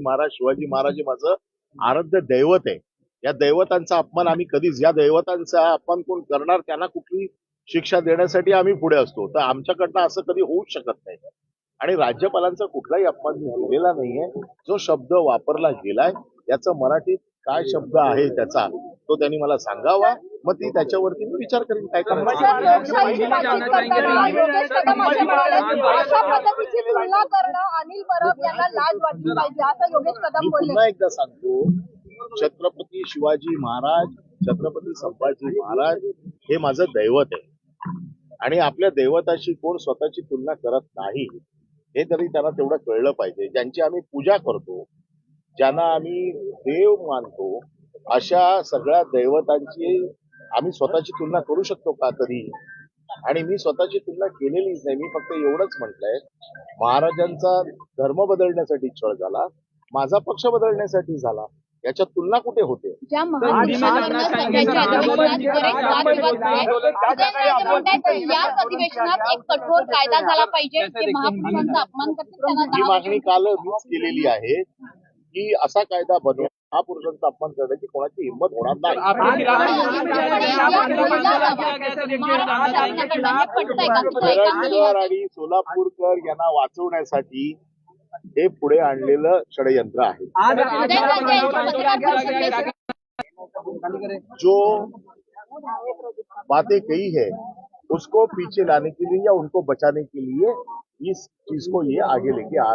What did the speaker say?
महाराज शिवाजी महाराज हे माझं आराध्य दैवत आहे. या दैवतांचा अपमान आम्ही कधीच, या दैवतांचा अपमान कोण करणार त्यांना कुठली शिक्षा देण्यासाठी आम्ही पुढे असतो. तर आमच्याकडनं असं कधी होऊच शकत नाही. आणि राज्यपालांचा कुठलाही अपमान झालेला नाहीये. जो शब्द वापरला गेलाय याचं मराठीत काय शब्द आहे त्याचा तो त्यांनी मला सांगावा, मग ती त्याच्यावरती मी विचार करेन काय करायचं. मी पुन्हा एकदा सांगतो, छत्रपती शिवाजी महाराज, छत्रपती संभाजी महाराज हे माझं दैवत आहे आणि आपल्या दैवताशी कोण स्वतःची तुलना करत नाही हे तरी त्यांना तेवढं कळलं पाहिजे. ज्यांची आम्ही पूजा करतो, ज्यांना आम्ही देव मानतो, अशा सगळ्या दैवतांची आम्ही स्वतःची तुलना करू शकतो का कधी? आणि मी स्वतःची तुलना केलेलीच नाही. मी फक्त एवढंच म्हटलंय, महाराजांचा धर्म बदलण्यासाठी छळ झाला, माझा पक्ष बदलण्यासाठी झाला, याच्यात तुलना कुठे होते? या अधिवेशनात एक कठोर कायदा झाला पाहिजे, जे महापुरुषांचा अपमान करतात. ही मागणी काल मीच केलेली आहे की असा कायदा बनवा महापुरुषांचा अपमान करण्याची कोणाची हिंमत होणार नाही. करंजकर आणि सोलापूरकर यांना वाचवण्यासाठी हे पुढे आणलेलं षडयंत्र आहे. जो बातें कही है उसको पीछे लाने के लिए या उनको बचाने के लिए इस चीज को ये आगे लेके आ